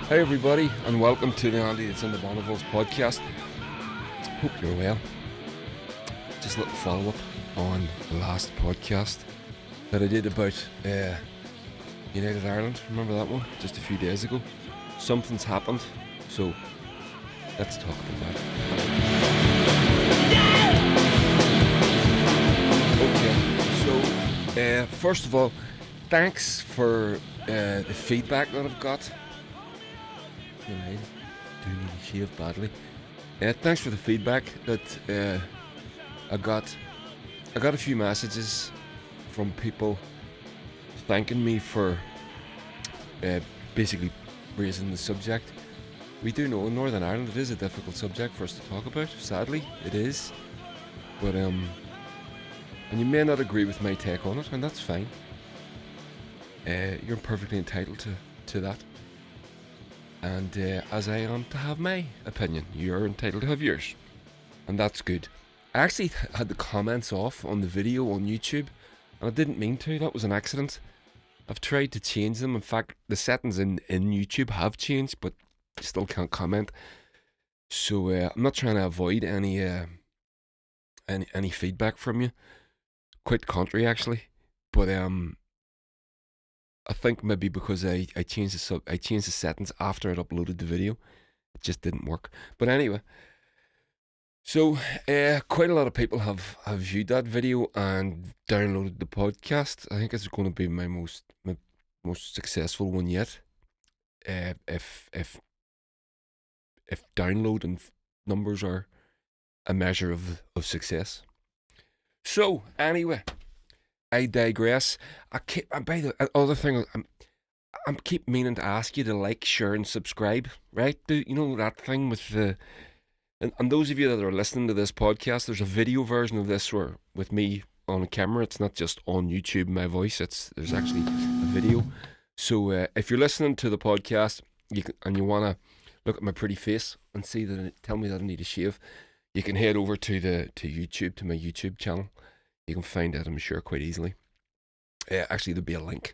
Hey everybody, and welcome to the Andy That's in the Bonnevilles podcast. Hope you're well. Just a little follow-up on the last podcast that I did about United Ireland. Remember that one? Just a few days ago. Something's happened, so let's talk about that. Okay, so first of all, thanks for the feedback that I've got. Right. Do need to shave badly. Thanks for the feedback that I got. I got a few messages from people thanking me for basically raising the subject. We do know in Northern Ireland it is a difficult subject for us to talk about. Sadly, it is. But and you may not agree with my take on it, and that's fine. You're perfectly entitled to that. And as I am to have my opinion, you're entitled to have yours. And that's good. I actually had the comments off on the video on YouTube, and I didn't mean to. That was an accident. I've tried to change them. In fact, the settings in YouTube have changed, but I still can't comment. So I'm not trying to avoid any feedback from you. Quite contrary, actually. But I think maybe because I changed the settings after I'd uploaded the video, it just didn't work. But anyway, so quite a lot of people have viewed that video and downloaded the podcast. I think it's going to be my most successful one yet. If download and numbers are a measure of success. So anyway, I digress. By the other thing, I'm keep meaning to ask you to like, share, and subscribe. Right? You know that thing with the. And those of you that are listening to this podcast, there's a video version of this where with me on a camera. It's not just on YouTube, my voice. There's actually a video. So if you're listening to the podcast, and you want to look at my pretty face and see tell me that I need a shave, you can head over to YouTube, to my YouTube channel. You can find it, I'm sure, quite easily. Actually, there'll be a link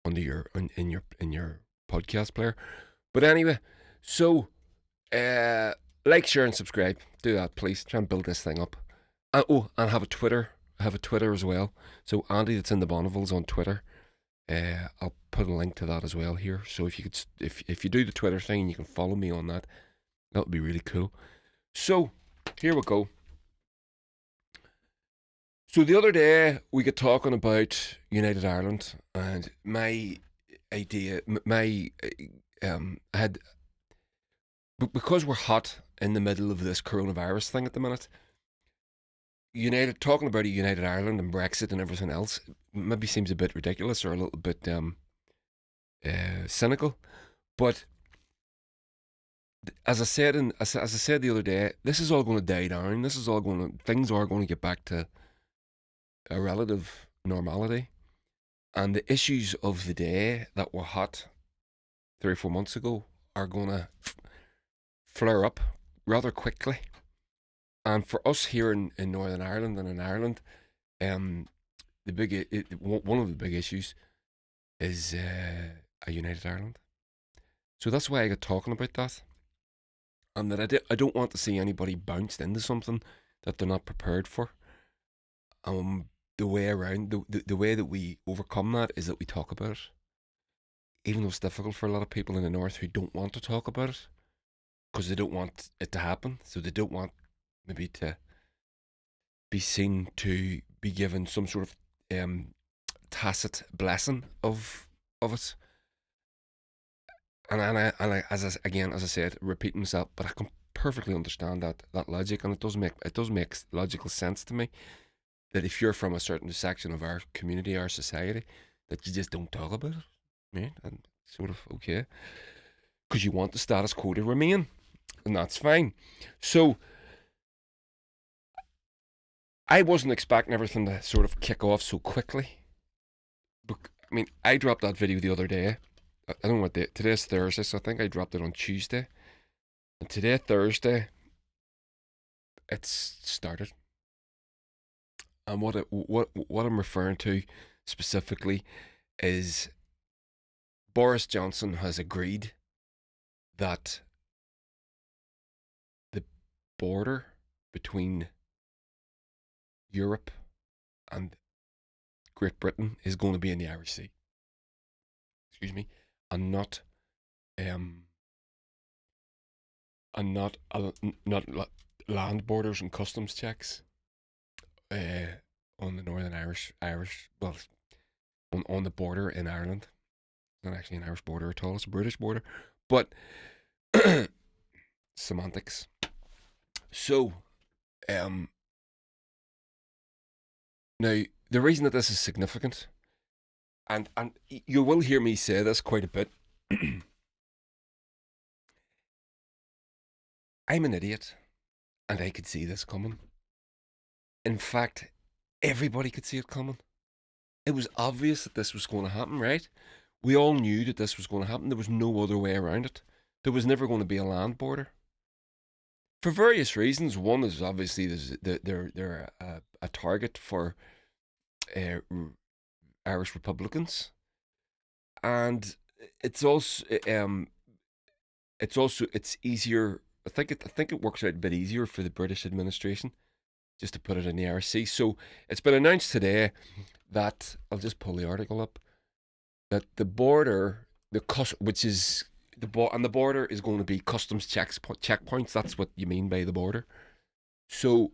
under in your podcast player. But anyway, so like, share, and subscribe. Do that, please. Try and build this thing up. And have a Twitter. I have a Twitter as well. So Andy That's in the Bonnevilles on Twitter. I'll put a link to that as well here. So if you could, if you do the Twitter thing and you can follow me on that, that would be really cool. So here we go. So the other day we got talking about United Ireland, and my idea, I had, because we're hot in the middle of this coronavirus thing at the minute, talking about a United Ireland and Brexit and everything else maybe seems a bit ridiculous or a little bit cynical, but as I said the other day, this is all going to die down. Things are going to get back to a relative normality, and the issues of the day that were hot 3 or 4 months ago are going to flare up rather quickly. And for us here in Northern Ireland and in Ireland, one of the big issues is a United Ireland. So that's why I got talking about that, and that I don't want to see anybody bounced into something that they're not prepared for. The way around, the way that we overcome that is that we talk about it. Even though it's difficult for a lot of people in the north who don't want to talk about it, because they don't want it to happen. So they don't want maybe to be seen to be given some sort of tacit blessing of it. And as I said, repeating myself, but I can perfectly understand that logic, and it does make logical sense to me. That if you're from a certain section of our community, our society, that you just don't talk about it, right? And sort of okay, because you want the status quo to remain, and that's fine. So I wasn't expecting everything to sort of kick off so quickly. But I mean, I dropped that video the other day. I don't know what day. Today's Thursday, so I think I dropped it on Tuesday. And today, Thursday, it's started. And what I'm referring to specifically is Boris Johnson has agreed that the border between Europe and Great Britain is going to be in the Irish Sea. Excuse me, and not um not land borders and customs checks uh, on the Northern Irish well on the border in Ireland. It's not actually an Irish border at all; it's a British border, but semantics. So, um, now the reason that this is significant, and you will hear me say this quite a bit. I'm an idiot, and I could see this coming. In fact, everybody could see it coming. It was obvious that this was going to happen, right? We all knew that this was going to happen. There was no other way around it. There was never going to be a land border. For various reasons. One is obviously they're a target for uh, Irish Republicans, and it's also it's easier. I think it works out a bit easier for the British administration just to put it in the RC. So it's been announced today that I'll just pull the article up, that the border, which is the border is going to be customs checkpoints. That's what you mean by the border. So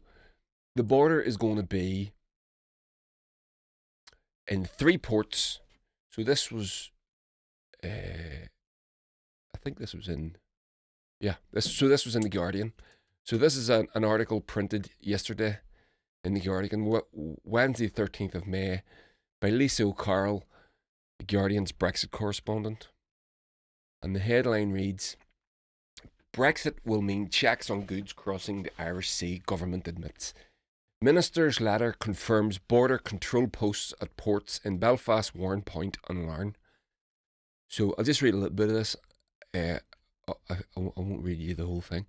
the border is going to be in 3 ports. So this was, I think this was in, yeah. This was in the Guardian. So this is an article printed yesterday in the Guardian, Wednesday, 13th of May, by Lisa O'Carroll, the Guardian's Brexit correspondent. And the headline reads, Brexit will mean checks on goods crossing the Irish Sea, government admits. Minister's letter confirms border control posts at ports in Belfast, Warrenpoint and Larne. So I'll just read a little bit of this. I won't read you the whole thing.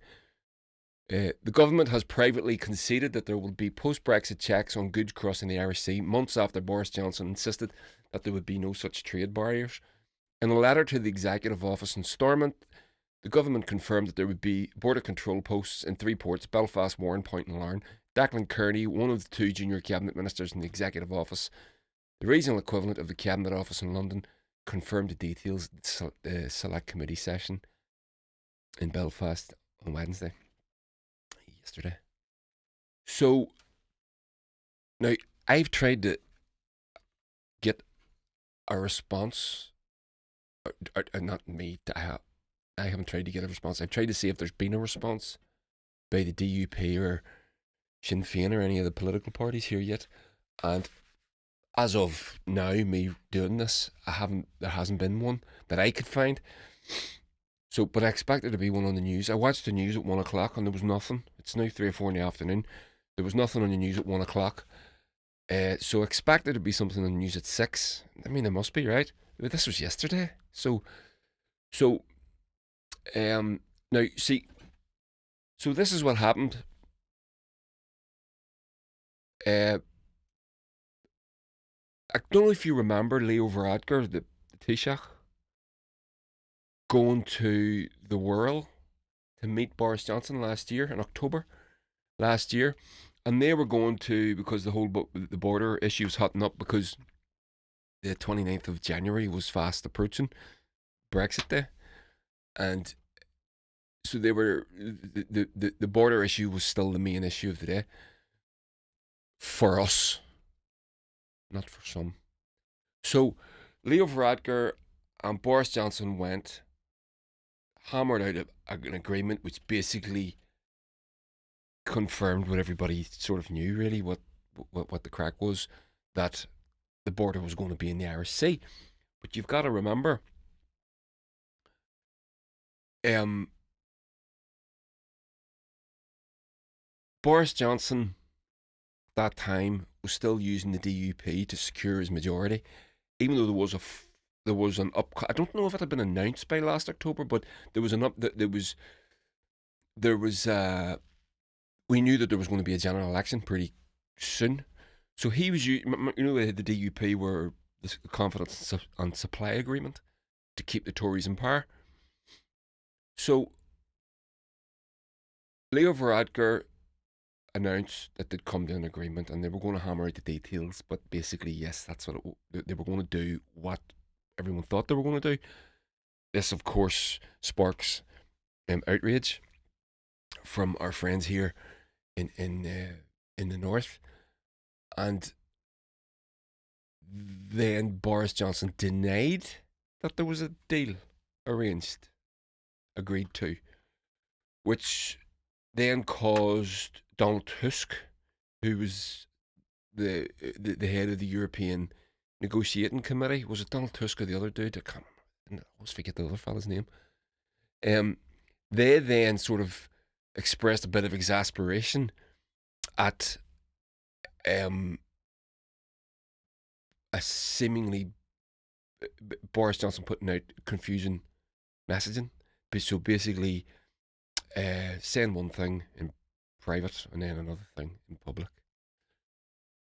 The government has privately conceded that there will be post-Brexit checks on goods crossing the Irish Sea months after Boris Johnson insisted that there would be no such trade barriers. In a letter to the Executive Office in Stormont, the government confirmed that there would be border control posts in 3 ports, Belfast, Warrenpoint and Larne. Declan Kearney, one of the 2 junior cabinet ministers in the Executive Office, the regional equivalent of the Cabinet Office in London, confirmed the details at the Select Committee session in Belfast on Wednesday. Yesterday. So now I've tried to get a response, or not me. I haven't tried to get a response. I've tried to see if there's been a response by the DUP or Sinn Féin or any of the political parties here yet. And as of now, me doing this, there hasn't been one that I could find. So, but I expect there to be one on the news. I watched the news at 1 o'clock and there was nothing. It's now 3 or 4 in the afternoon. There was nothing on the news at 1 o'clock. So expect there to be something on the news at 6. I mean, there must be, right? This was yesterday. So, now, see, so this is what happened. I don't know if you remember Leo Varadkar, the Taoiseach, going to the Whirl to meet Boris Johnson last year, in October last year. And they were going to, because the border issue was hotting up, because the 29th of January was fast approaching, Brexit Day. And so they were, the border issue was still the main issue of the day. For us, not for some. So Leo Varadkar and Boris Johnson hammered out an agreement which basically confirmed what everybody sort of knew, really, what the crack was, that the border was going to be in the Irish Sea. But you've got to remember, Boris Johnson at that time was still using the DUP to secure his majority, even though there was an up. I don't know if it had been announced by last October, but there was an up. There was. We knew that there was going to be a general election pretty soon, so he was. The DUP were the confidence and supply agreement to keep the Tories in power. So Leo Varadkar announced that they'd come to an agreement and they were going to hammer out the details. But basically, yes, that's what they were going to do. What everyone thought they were going to do. This, of course, sparks outrage from our friends here in the north, and then Boris Johnson denied that there was a deal arranged, agreed to, which then caused Donald Tusk, who was the head of the European negotiating committee. Was it Donald Tusk or the other dude? I can't remember. I always forget the other fella's name. Um, they then sort of expressed a bit of exasperation at um, a seemingly Boris Johnson putting out confusing messaging. So basically, saying one thing in private and then another thing in public.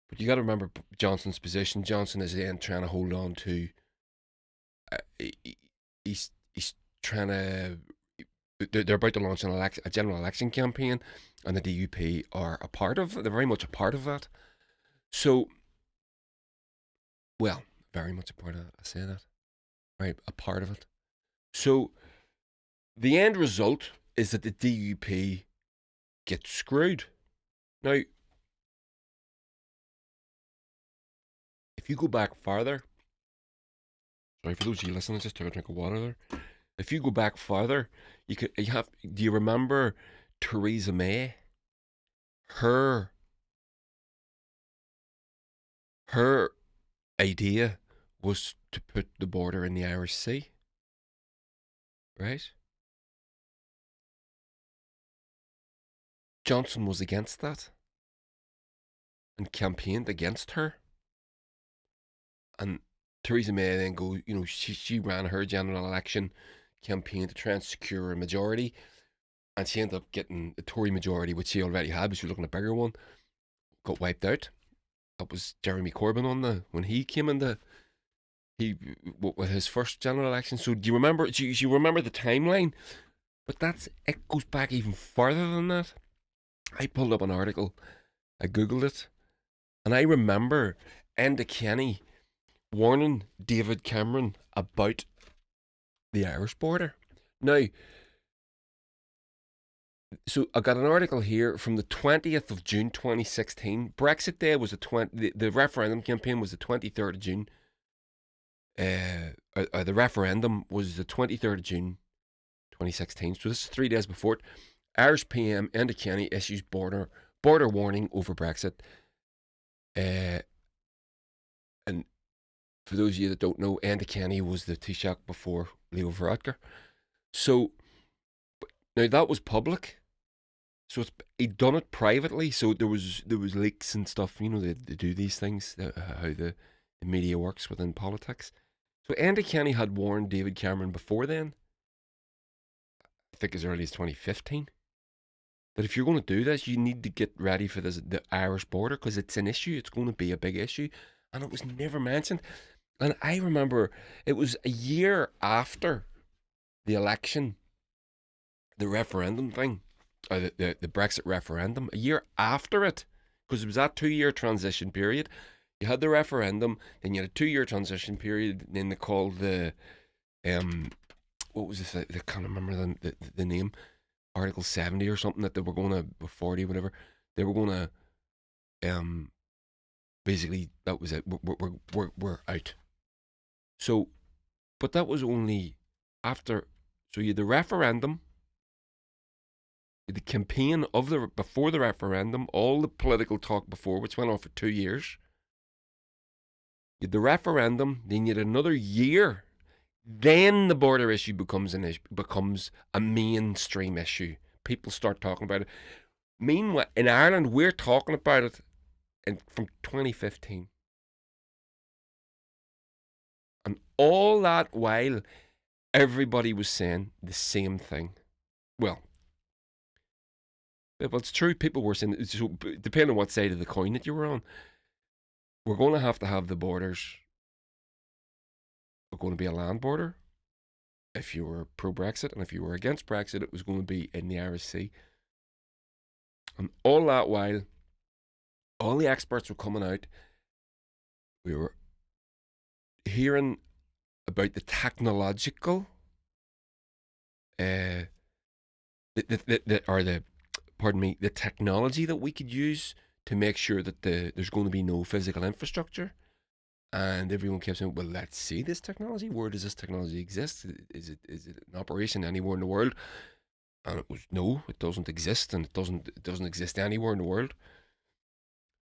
But you got to remember Johnson's position. Johnson is then trying to hold on to. He's trying to. They're about to launch a general election campaign, and the DUP are a part of. They're very much a part of that. So, well, very much a part of it. I say that. Right, a part of it. So, the end result is that the DUP get screwed. Now, if you go back farther, sorry for those of you listening, just took a drink of water there. If you go back farther, do you remember Theresa May? Her idea was to put the border in the Irish Sea, right? Johnson was against that and campaigned against her. And Theresa May then she ran her general election campaign to try and secure a majority, and she ended up getting the Tory majority, which she already had, but she was looking at a bigger one. Got wiped out. That was Jeremy Corbyn when he came into with his first general election. So do you remember? Do you remember the timeline? But it goes back even farther than that. I pulled up an article, I googled it, and I remember Enda Kenny warning David Cameron about the Irish border. Now, so I got an article here from the 20th of June 2016. Brexit Day was the referendum campaign was the 23rd of June. The referendum was the 23rd of June 2016. So this is 3 days before it. Irish PM Enda Kenny issues border warning over Brexit. And for those of you that don't know, Enda Kenny was the Taoiseach before Leo Varadkar. So now that was public. So he'd done it privately. So there was leaks and stuff. They do these things, how the media works within politics. So Enda Kenny had warned David Cameron before then, I think as early as 2015, that if you're going to do this, you need to get ready for the Irish border, because it's an issue. It's going to be a big issue. And it was never mentioned. And I remember it was a year after the election, the referendum thing, or the Brexit referendum, a year after it, because it was that 2-year transition period. You had the referendum, then you had a 2-year transition period, then they called the, what was this? I can't remember the name, Article 70 or something, that they were going to, 40, whatever, they were going to, basically, that was it, we're out. So, but that was only after, so you had the referendum, the campaign before the referendum, all the political talk before, which went on for 2 years. You had the referendum, then you had another year. Then the border issue becomes a mainstream issue. People start talking about it. Meanwhile, in Ireland, we're talking about it from 2015. And all that while, everybody was saying the same thing. Well, it's true. People were saying, so depending on what side of the coin that you were on, we're going to have the borders. We're going to be a land border. if you were pro-Brexit, and if you were against Brexit, it was going to be in the Irish Sea. And all that while, all the experts were coming out. We were hearing about the technological, uh, the technology that we could use to make sure that there's going to be no physical infrastructure. And everyone kept saying, "Well, let's see this technology. Where does this technology exist? Is it in operation anywhere in the world?" And it was no, it doesn't exist, and it doesn't exist anywhere in the world.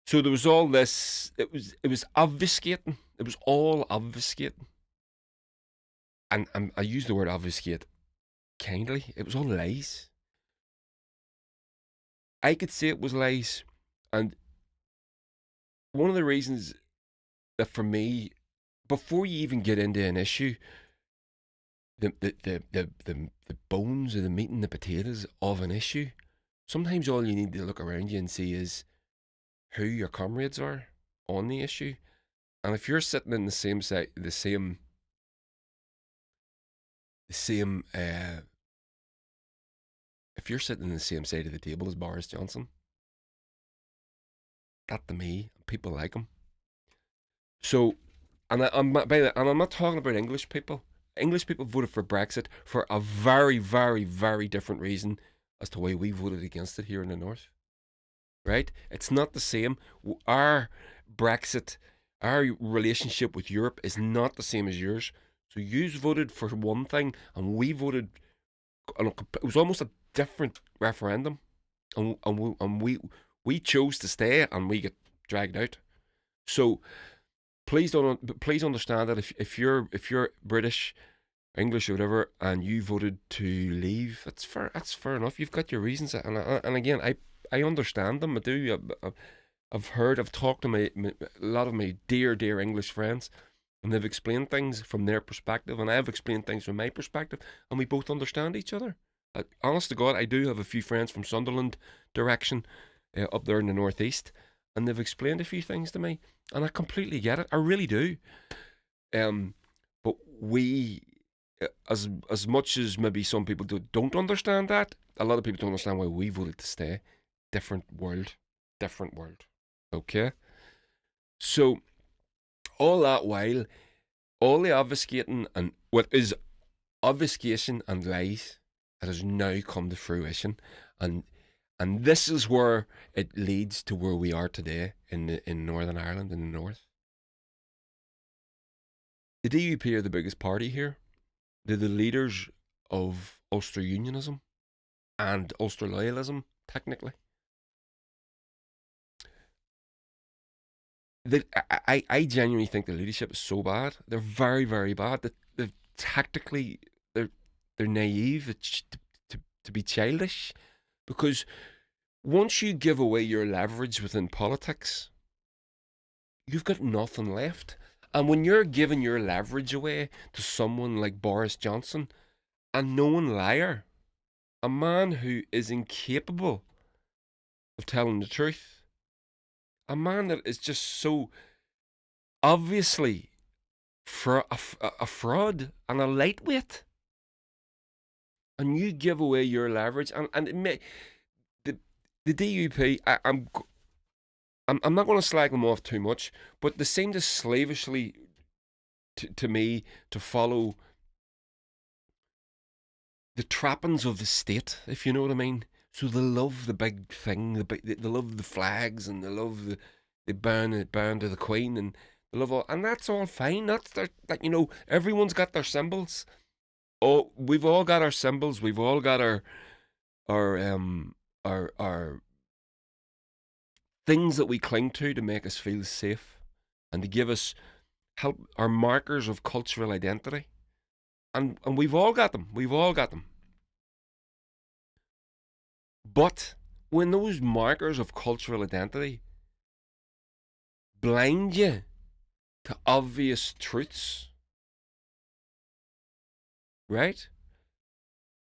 So there was all this. It was obfuscating. It was all obfuscating, and I use the word obfuscate kindly. It was all lies. I could say it was lies, and one of the reasons that for me, before you even get into an issue, the bones of the meat and the potatoes of an issue, sometimes all you need to look around you and see is who your comrades are on the issue. And if you're sitting in the same side, if you're sitting in the same side of the table as Boris Johnson, that to me, people like him. So, I'm not talking about English people. English people voted for Brexit for a very, very, very different reason as to why we voted against it here in the north. Right? It's not the same. Our Brexit, our relationship with Europe is not the same as yours. So you voted for one thing, and we voted. It was almost a different referendum, and we chose to stay, and we get dragged out. So please understand that if you're British, English, or whatever, and you voted to leave, that's fair. That's fair enough. You've got your reasons, and again, I understand them. I do. I've talked to a lot of my dear English friends, and they've explained things from their perspective, and I've explained things from my perspective, and we both understand each other. Honest to God, I do have a few friends from Sunderland direction, up there in the northeast, and they've explained a few things to me, and I completely get it. I really do. But we, as much as maybe some people don't understand that, a lot of people don't understand why we voted to stay. Different world. Okay? So, all that while, all the obfuscating and what is obfuscation and lies that has now come to fruition, and this is where it leads to where we are today in Northern Ireland, in the north. The DUP are the biggest party here. They're the leaders of Ulster Unionism and Ulster Loyalism, technically. I genuinely think the leadership is so bad. They're very, very bad. They're tactically, they're naive to be childish, because once you give away your leverage within politics, you've got nothing left. And when you're giving your leverage away to someone like Boris Johnson, a known liar, a man who is incapable of telling the truth, a man that is just so obviously a fraud and a lightweight, and you give away your leverage, and it may, the DUP, I'm not going to slag them off too much, but they seem to slavishly, to me, to follow the trappings of the state, if you know what I mean. So they love the big thing, they love the flags, and they love the band to the Queen, and they love all, and that's all fine. That's their, like, everyone's got their symbols. Oh, we've all got our symbols. We've all got our things that we cling to make us feel safe, and to give us help, our markers of cultural identity. And we've all got them. We've all got them. But when those markers of cultural identity blind you to obvious truths, right,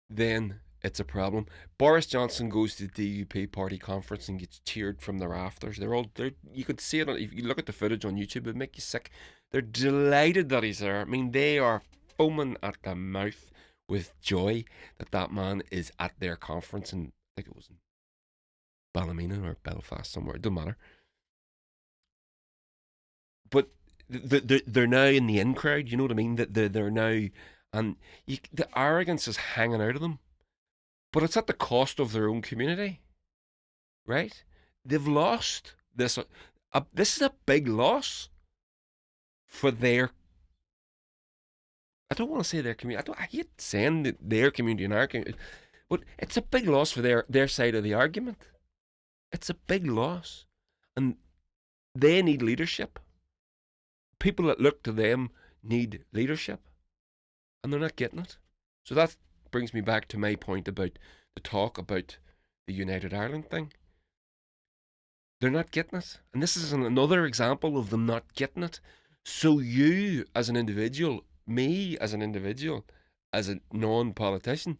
then it's a problem. Boris Johnson goes to the DUP party conference and gets cheered from the rafters. You could see it, if you look at the footage on YouTube, it'd make you sick. They're delighted that he's there. I mean, they are foaming at the mouth. with joy that that man is at their conference, and I think it was in Ballymena or Belfast somewhere. It doesn't matter. But they're now in the in crowd. You know what I mean? That they're now, and the arrogance is hanging out of them. But it's at the cost of their own community, right? They've lost this. This is a big loss for their. I don't want to say their community. I hate saying their community and our community, but it's a big loss for their side of the argument. It's a big loss, and they need leadership. People that look to them need leadership, and they're not getting it. So that brings me back to my point about the talk about the United Ireland thing. They're not getting it. And this is another example of them not getting it. So you, as an individual, me as an individual, as a non-politician,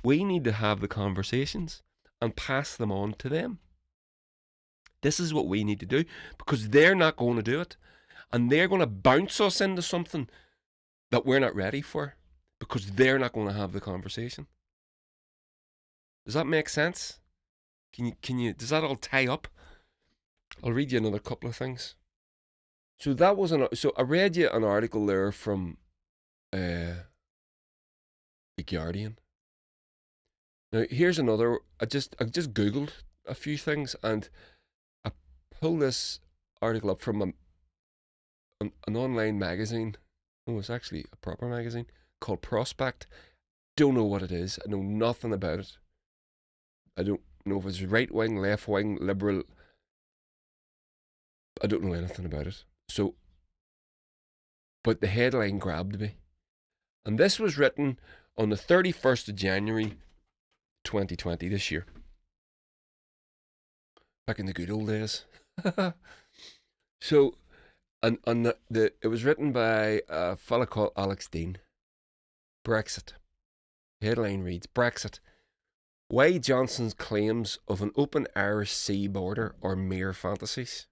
we need to have the conversations and pass them on to them. This is what we need to do, because they're not going to do it. And they're going to bounce us into something that we're not ready for, because they're not going to have the conversation. Does that make sense? Does that all tie up? I'll read you another couple of things. So I read you an article there from The Guardian. Now here's another. I just googled a few things, and I pulled this article up from an online magazine. Oh, it's actually a proper magazine called Prospect. Don't know what it is. I know nothing about it. I don't know if it's right wing, left wing, liberal. I don't know anything about it. So, but the headline grabbed me. And this was written on the 31st of January 2020, this year. Back in the good old days. So, and it was written by a fella called Alex Dean. Brexit. Headline reads, Brexit. Why Johnson's claims of an open Irish sea border are mere fantasies.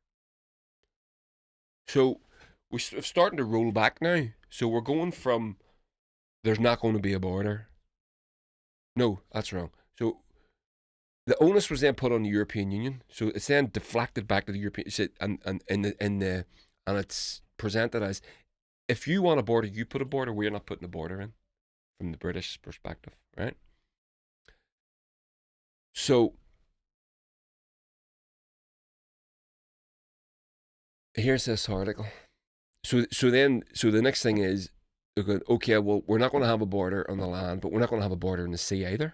So we're starting to roll back now. So we're going from there's not going to be a border. No, that's wrong. So the onus was then put on the European Union. So it's then deflected back to the European, and it's presented as, if you want a border, you put a border. We're not putting a border in, from the British perspective, right? So here's this article. So the next thing is, okay, well, we're not going to have a border on the land, but we're not going to have a border in the sea either.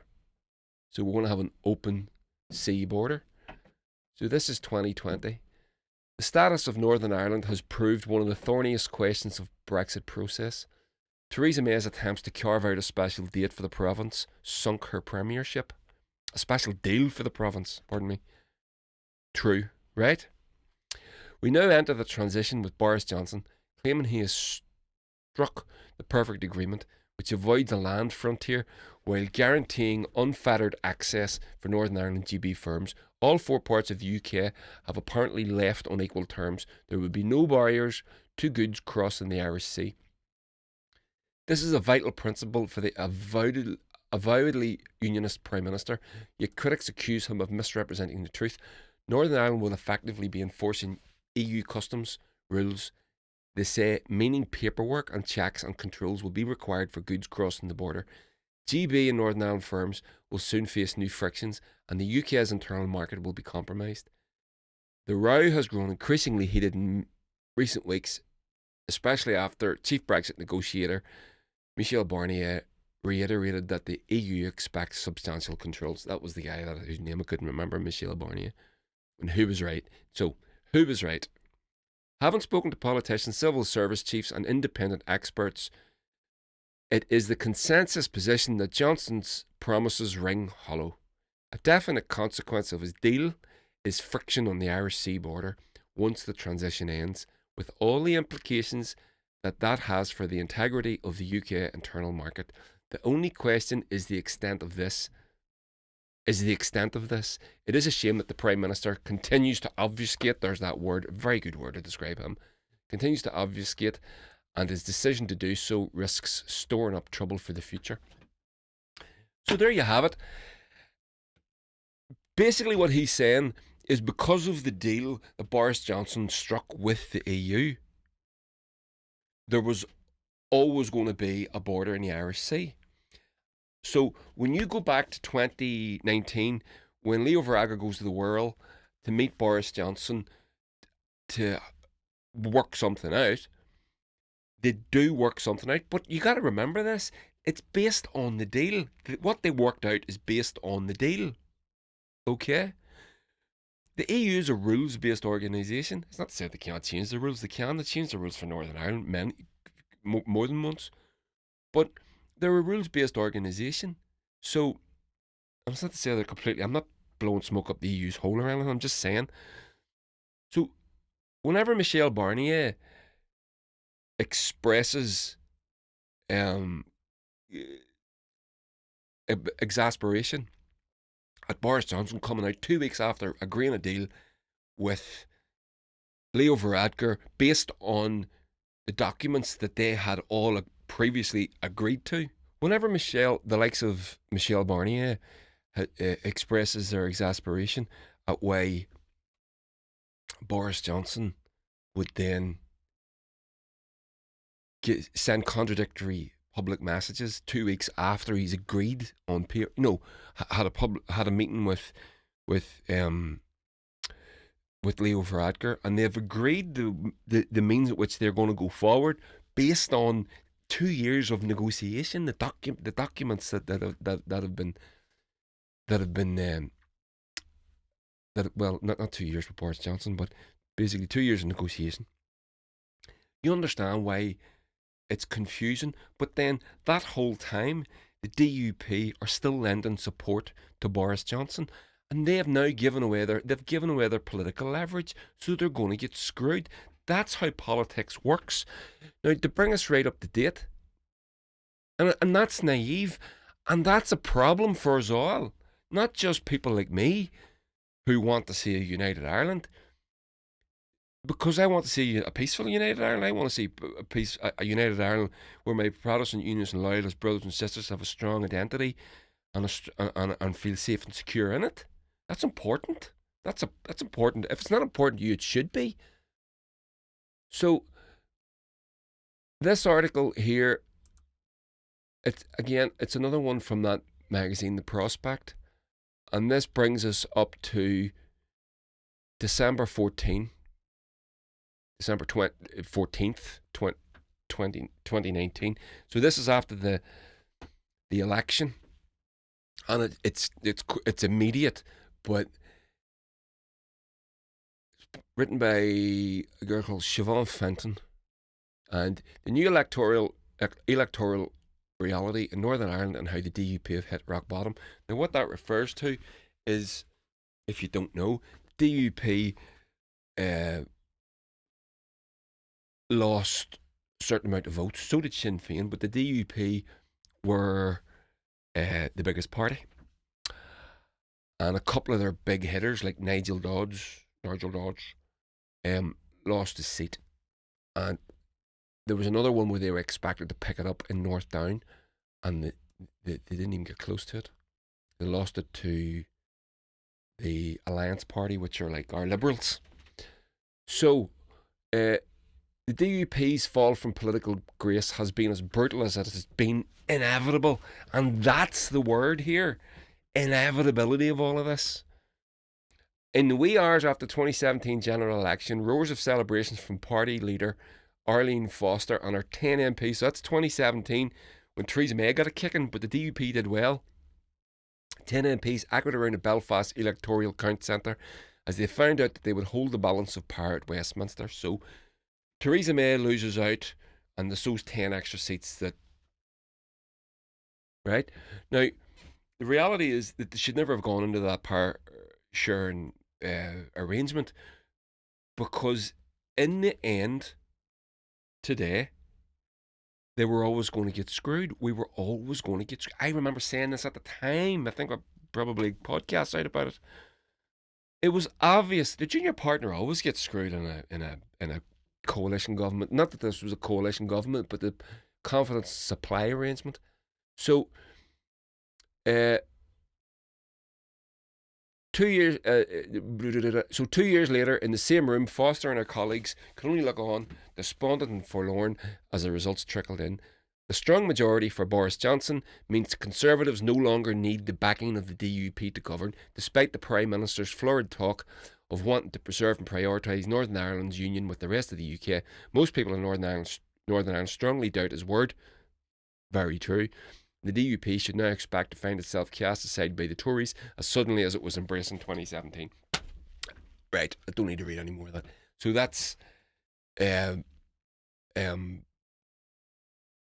So we're going to have an open sea border. So this is 2020. The status of Northern Ireland has proved one of the thorniest questions of Brexit process. Theresa May's attempts to carve out a special date for the province sunk her premiership. A special deal for the province, pardon me. True, right? We now enter the transition with Boris Johnson claiming he has struck the perfect agreement which avoids a land frontier while guaranteeing unfettered access for Northern Ireland GB firms. All four parts of the UK have apparently left on equal terms. There will be no barriers to goods crossing the Irish Sea. This is a vital principle for the avowedly unionist Prime Minister, yet critics accuse him of misrepresenting the truth. Northern Ireland will effectively be enforcing EU customs rules. They say meaning paperwork and checks and controls will be required for goods crossing the border. GB and Northern Ireland firms will soon face new frictions, and the UK's internal market will be compromised. The row has grown increasingly heated in recent weeks, especially after chief Brexit negotiator Michel Barnier reiterated that the EU expects substantial controls. That was the guy whose name I couldn't remember, Michel Barnier. And who was right? So, who was right? Having spoken to politicians, civil service chiefs and independent experts, it is the consensus position that Johnson's promises ring hollow. A definite consequence of his deal is friction on the Irish Sea border once the transition ends, with all the implications that has for the integrity of the UK internal market. The only question is the extent of this. It is a shame that the Prime Minister continues to obfuscate, there's that word, a very good word to describe him, continues to obfuscate, and his decision to do so risks storing up trouble for the future. So there you have it. Basically what he's saying is because of the deal that Boris Johnson struck with the EU, there was always going to be a border in the Irish Sea. So when you go back to 2019, when Leo Varadkar goes to the World to meet Boris Johnson to work something out, they do work something out. But you got to remember this. It's based on the deal. What they worked out is based on the deal. Okay? The EU is a rules-based organisation. It's not to say they can't change the rules. They can. They change the rules for Northern Ireland more than once. But they're a rules-based organisation. So, I'm not to say they're completely... I'm not blowing smoke up the EU's hole or anything. I'm just saying. So, whenever Michel Barnier expresses exasperation at Boris Johnson coming out 2 weeks after agreeing a deal with Leo Varadkar based on the documents that they had all previously agreed to. Whenever the likes of Michel Barnier expresses their exasperation at why Boris Johnson would then send contradictory public messages 2 weeks after he's agreed on had a meeting with Leo Varadkar, and they've agreed the means at which they're going to go forward based on 2 years of negotiation. The documents that have been not 2 years with Boris Johnson, but basically 2 years of negotiation. You understand why it's confusing, but then that whole time the DUP are still lending support to Boris Johnson, and they have now given away their political leverage, so they're going to get screwed. That's how politics works. Now, to bring us right up to date, and that's naive, and that's a problem for us all, not just people like me who want to see a united Ireland. Because I want to see a peaceful United Ireland. I want to see a United Ireland where my Protestant Unions and Loyalist brothers and sisters have a strong identity and feel safe and secure in it. That's important. That's important. If it's not important to you, it should be. So this article here, it's another one from that magazine, The Prospect, and this brings us up to December 14th, 2019. So this is after the election, and it's immediate, but it's written by a girl called Siobhan Fenton, and the new electoral reality in Northern Ireland and how the DUP have hit rock bottom. Now, what that refers to is, if you don't know, DUP lost a certain amount of votes. So did Sinn Féin, but the DUP were the biggest party. And a couple of their big hitters, like Nigel Dodge, lost his seat. And there was another one where they were expected to pick it up in North Down, and they didn't even get close to it. They lost it to the Alliance Party, which are like our Liberals. So, the DUP's fall from political grace has been as brutal as it has been inevitable. And that's the word here. Inevitability of all of this. In the wee hours after the 2017 general election, roars of celebrations from party leader Arlene Foster and her 10 MPs. So that's 2017 when Theresa May got a kicking, but the DUP did well. 10 MPs anchored around the Belfast Electoral Count Centre as they found out that they would hold the balance of power at Westminster. So Theresa May loses out, and there's those 10 extra seats that... Right? Now, the reality is that they should never have gone into that power sharing arrangement, because in the end, today, they were always going to get screwed. We were always going to get screwed. I remember saying this at the time. I think I probably podcasts out about it. It was obvious. The junior partner always gets screwed in a coalition government. Not that this was a coalition government, but the confidence supply arrangement. So Uh, 2 years. So 2 years later, in the same room, Foster and her colleagues could only look on, despondent and forlorn, as the results trickled in. The strong majority for Boris Johnson means Conservatives no longer need the backing of the DUP to govern, despite the Prime Minister's florid talk of wanting to preserve and prioritise Northern Ireland's union with the rest of the UK. Most people in Northern Ireland strongly doubt his word. Very true. The DUP should now expect to find itself cast aside by the Tories as suddenly as it was embraced in 2017. Right, I don't need to read any more of that. So that's um, um,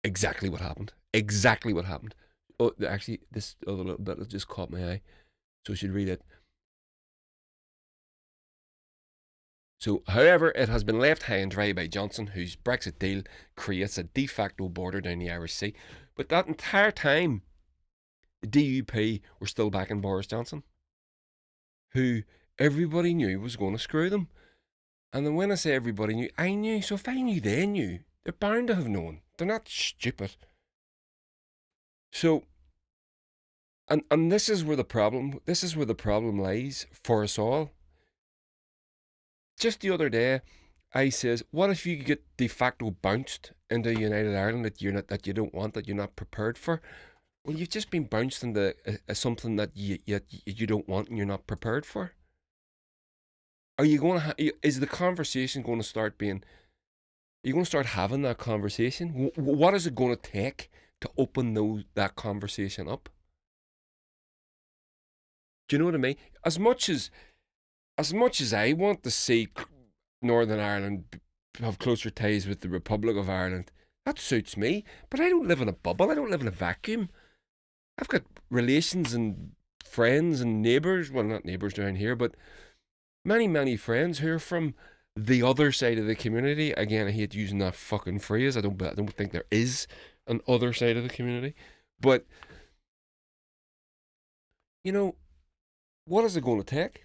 exactly what happened. Exactly what happened. Oh, actually, this other little bit just caught my eye, so I should read it. So, however, it has been left high and dry by Johnson, whose Brexit deal creates a de facto border down the Irish Sea. But that entire time, the DUP were still backing Boris Johnson, who everybody knew was going to screw them. And then when I say everybody knew, I knew. So if I knew, they knew. They're bound to have known. They're not stupid. So, and this is where the problem lies for us all. Just the other day, I says, what if you get de facto bounced into United Ireland that you don't want, that you're not prepared for? Well, you've just been bounced into something that you don't want and you're not prepared for. Are you going to? Is the conversation going to start being? Are you going to start having that conversation? What is it going to take to open that conversation up? Do you know what I mean? As much as I want to see Northern Ireland have closer ties with the Republic of Ireland, that suits me. But I don't live in a bubble. I don't live in a vacuum. I've got relations and friends and neighbours. Well, not neighbours down here, but many friends who are from the other side of the community. Again, I hate using that fucking phrase. I don't think there is an other side of the community. But you know, what is it going to take?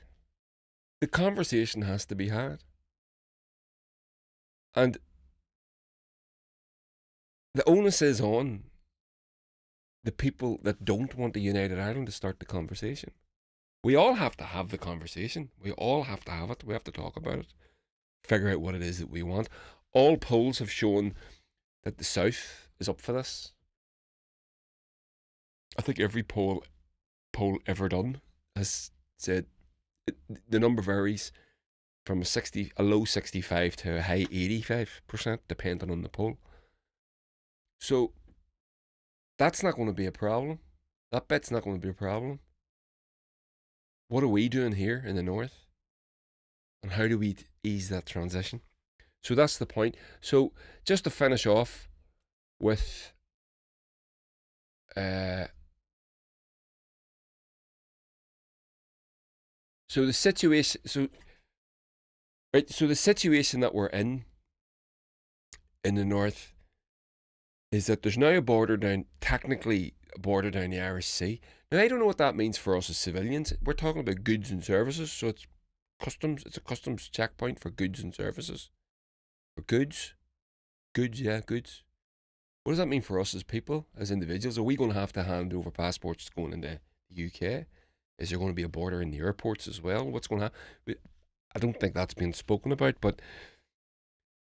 The conversation has to be had. And the onus is on the people that don't want a united Ireland to start the conversation. We all have to have the conversation. We all have to have it. We have to talk about it. Figure out what it is that we want. All polls have shown that the South is up for this. I think every poll ever done has said the number varies from a low 65 to a high 85%, depending on the poll. So that's not going to be a problem. That bit's not going to be a problem. What are we doing here in the North? And how do we ease that transition? So that's the point. So just to finish off with so the situation the situation that we're in the North is that there's now technically a border down the Irish Sea. Now I don't know what that means for us as civilians. We're talking about goods and services, so it's a customs checkpoint for goods and services. For goods. What does that mean for us as people, as individuals? Are we going to have to hand over passports going into the UK? Is there going to be a border in the airports as well? What's going to happen? I don't think that's been spoken about, but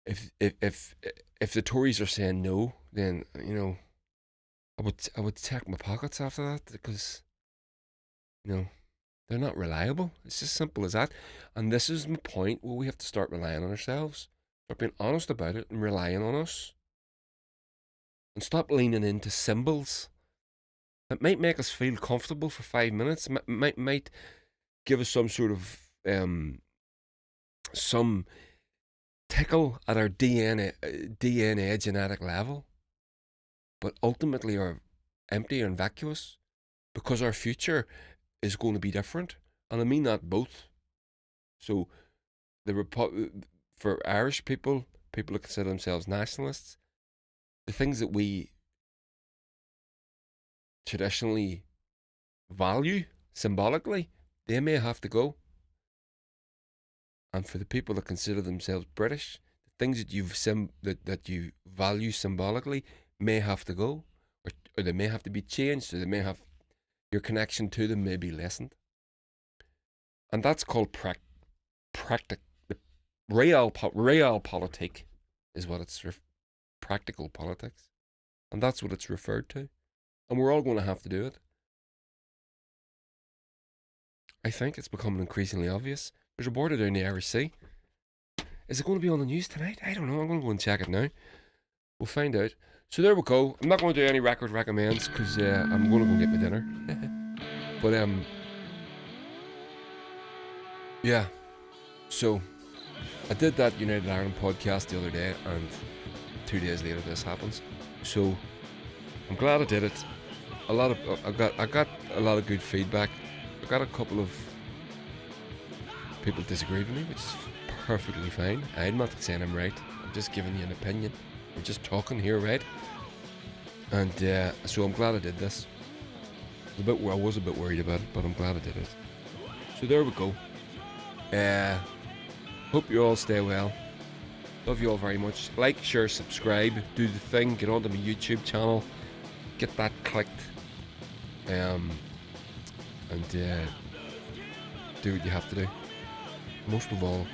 if the Tories are saying no, then I would check my pockets after that, because they're not reliable. It's as simple as that. And this is my point where we have to start relying on ourselves, start being honest about it and relying on us, and stop leaning into symbols that might make us feel comfortable for 5 minutes, might give us some sort of some tickle at our DNA genetic level, but ultimately are empty and vacuous, because our future is going to be different. And I mean that both. So for Irish people who consider themselves nationalists, the things that we traditionally value symbolically, they may have to go. And for the people that consider themselves British, the things that you value symbolically may have to go, or they may have to be changed, or they may have your connection to them may be lessened. And that's called realpolitik is what it's practical politics. And that's what it's referred to. And we're all going to have to do it. I think it's becoming increasingly obvious. There's a border down the Irish Sea. Is it going to be on the news tonight? I don't know. I'm going to go and check it now. We'll find out. So there we go. I'm not going to do any record recommends because I'm going to go get my dinner. But yeah. So I did that United Ireland podcast the other day, and 2 days later this happens. So I'm glad I did it. I got a lot of good feedback. I got a couple of people disagreed with me, which is perfectly fine. I'm not saying I'm right. I'm just giving you an opinion. We're just talking here, right? And so I'm glad I did this. I was a bit worried about it, but I'm glad I did it. So there we go. Hope you all stay well. Love you all very much. Like, share, subscribe, do the thing, get onto my YouTube channel, get that clicked, and do what you have to do. Most of all,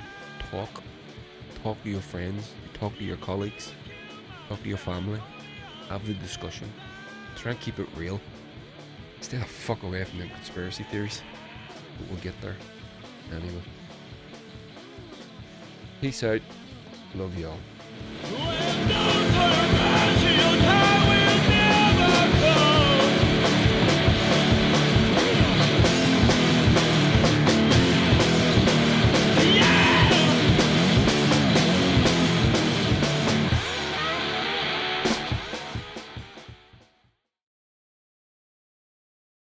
talk to your friends, talk to your colleagues, talk to your family, have the discussion, try and keep it real. Stay the fuck away from them conspiracy theories, but we'll get there anyway. Peace out. Love y'all.